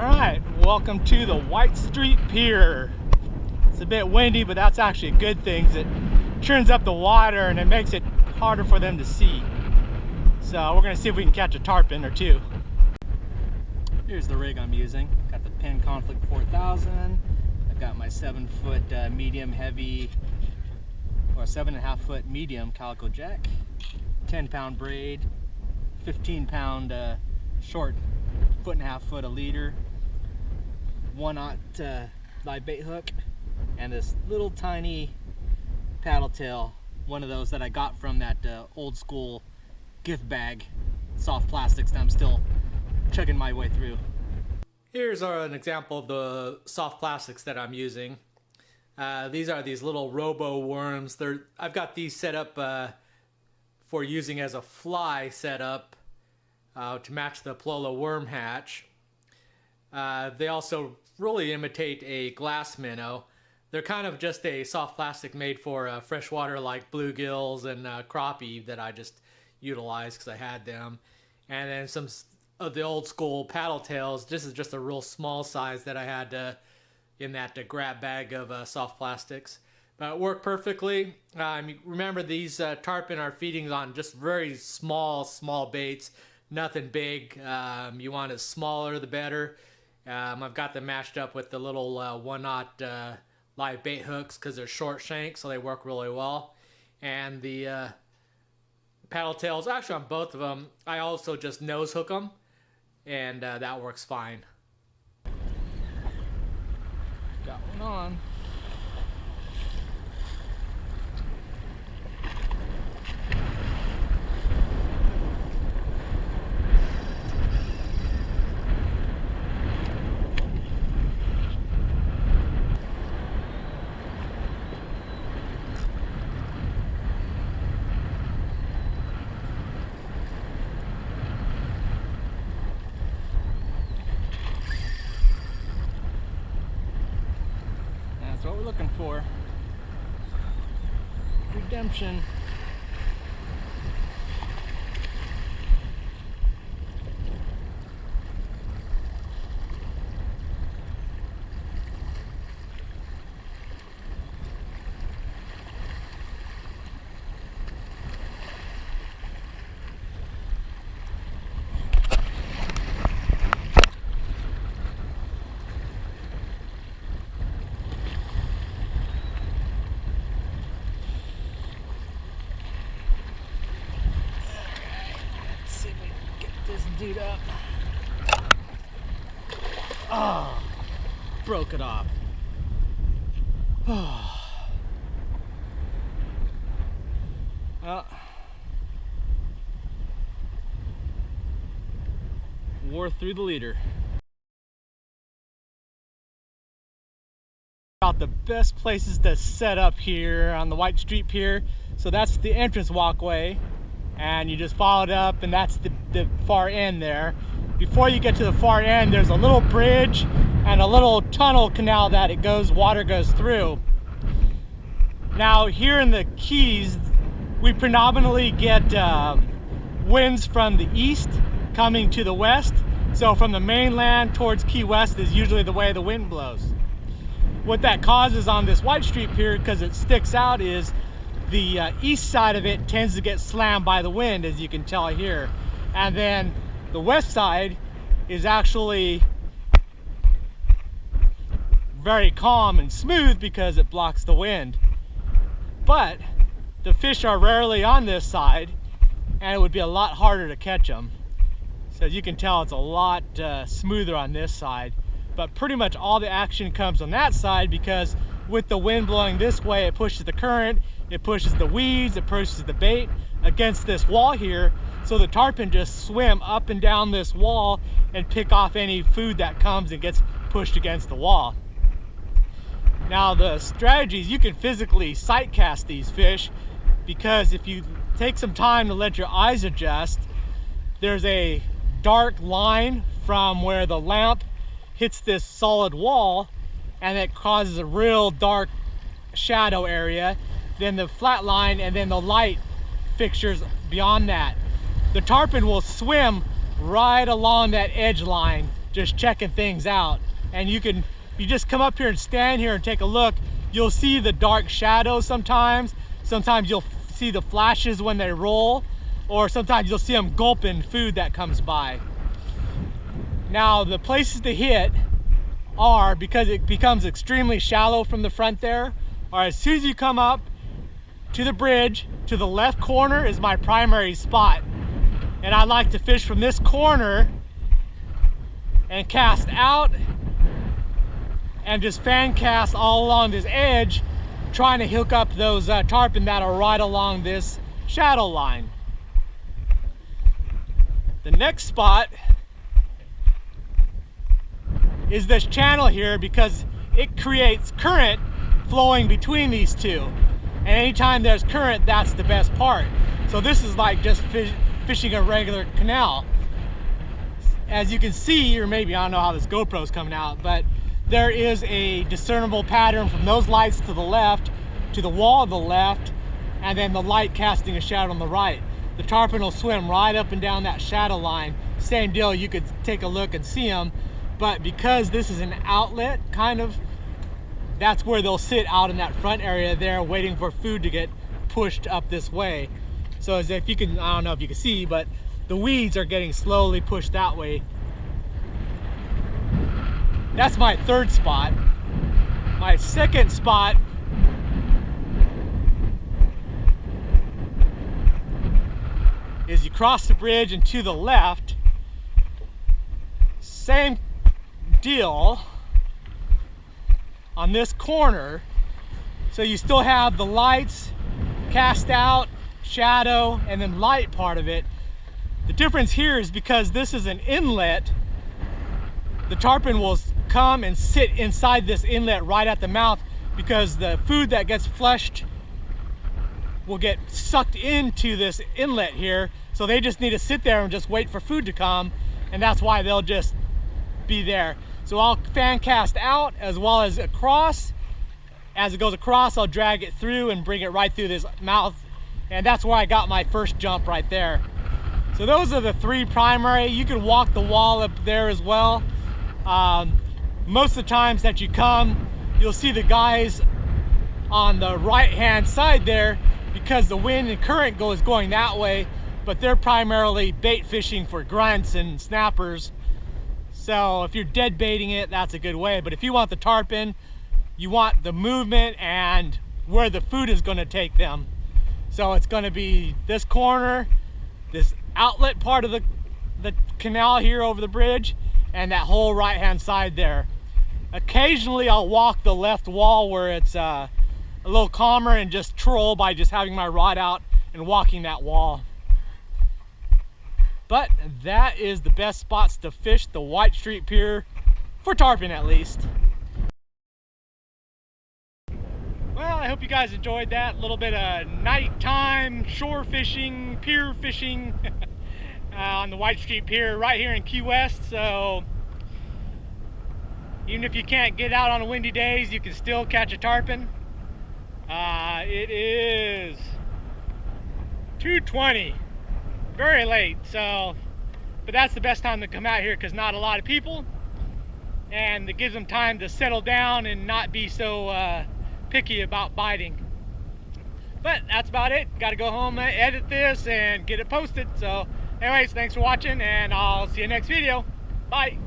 Alright, welcome to the White Street Pier. It's a bit windy, but that's actually a good thing. It churns up the water and it makes it harder for them to see. So we're going to see if we can catch a tarpon or two. Here's the rig I'm using. Got the Penn Conflict 4000. I've got my 7-foot medium heavy, or 7.5-foot medium calico jack, 10-pound braid, 15-pound short 1.5 a leader, 1/0 live bait hook, and this little tiny paddle tail, one of those that I got from that old school gift bag, soft plastics that I'm still chugging my way through. Here's an example of the soft plastics that I'm using. These are these little robo worms. I've got these set up for using as a fly setup to match the Plola worm hatch. They also really imitate a glass minnow. They're kind of just a soft plastic made for freshwater like bluegills and crappie that I just utilized because I had them. And then some of the old school paddle tails. This is just a real small size that I had in that grab bag of soft plastics. But it worked perfectly. Remember, these tarpon are feeding on just very small baits. Nothing big. You want it smaller the better. I've got them matched up with the little 1/0 live bait hooks because they're short shank, so they work really well. And the paddle tails, actually on both of them, I also just nose hook them, and that works fine. Got one on. That's what we're looking for. Redemption. This dude up. Oh, broke it off. Oh. Well, wore through the leader. About the best places to set up here on the White Street Pier. So that's the entrance walkway, and you just follow it up, and that's the far end there. Before you get to the far end, there's a little bridge and a little tunnel canal that water goes through. Now here in the Keys, we predominantly get winds from the east coming to the west. So from the mainland towards Key West is usually the way the wind blows. What that causes on this White Street Pier, because it sticks out, is the east side of it tends to get slammed by the wind, as you can tell here. And then the west side is actually very calm and smooth because it blocks the wind. But the fish are rarely on this side, and it would be a lot harder to catch them. So as you can tell, it's a lot smoother on this side. But pretty much all the action comes on that side, because with the wind blowing this way, it pushes the current, it pushes the weeds, it pushes the bait against this wall here. So the tarpon just swim up and down this wall and pick off any food that comes and gets pushed against the wall. Now the strategies, you can physically sight cast these fish, because if you take some time to let your eyes adjust, there's a dark line from where the lamp hits this solid wall, and it causes a real dark shadow area, then the flat line, and then the light fixtures beyond that. The tarpon will swim right along that edge line just checking things out. And you just come up here and stand here and take a look. You'll see the dark shadows sometimes. Sometimes you'll see the flashes when they roll, or sometimes you'll see them gulping food that comes by. Now the places to hit are, because it becomes extremely shallow from the front there, or as soon as you come up to the bridge, to the left corner is my primary spot. And I like to fish from this corner and cast out and just fan cast all along this edge, trying to hook up those tarpon that are right along this shadow line. The next spot is this channel here, because it creates current flowing between these two. And anytime there's current, that's the best part. So this is like just fishing a regular canal. As you can see, or maybe, I don't know how this GoPro's coming out, but there is a discernible pattern from those lights to the left, to the wall on the left, and then the light casting a shadow on the right. The tarpon will swim right up and down that shadow line. Same deal, you could take a look and see them, but because this is an outlet, kind of, that's where they'll sit out in that front area there, waiting for food to get pushed up this way. So as if you can, I don't know if you can see, but the weeds are getting slowly pushed that way. That's my third spot. My second spot is you cross the bridge and to the left, same deal on this corner. So you still have the lights, cast out, shadow, and then light part of it. The difference here is because this is an inlet, the tarpon will come and sit inside this inlet right at the mouth, because the food that gets flushed will get sucked into this inlet here. So they just need to sit there and just wait for food to come, and that's why they'll just be there. So I'll fan cast out as well as across. As it goes across, I'll drag it through and bring it right through this mouth, and that's where I got my first jump right there. So those are the three primary. You can walk the wall up there as well. Most of the times that you come, you'll see the guys on the right hand side there, because the wind and current is going that way, but they're primarily bait fishing for grunts and snappers. So if you're dead baiting it, that's a good way. But if you want the tarpon, you want the movement and where the food is going to take them. So it's going to be this corner, this outlet part of the canal here over the bridge, and that whole right hand side there. Occasionally I'll walk the left wall where it's a little calmer and just troll by just having my rod out and walking that wall. But that is the best spots to fish the White Street Pier, for tarpon at least. Well, I hope you guys enjoyed that little bit of nighttime shore fishing, pier fishing on the White Street Pier right here in Key West. So even if you can't get out on windy days, you can still catch a tarpon. It is 2:20, very late, so, but that's the best time to come out here because not a lot of people, and it gives them time to settle down and not be so picky about biting. But that's about it. Got to go home and edit this and get it posted. So anyways, thanks for watching, and I'll see you next video. Bye.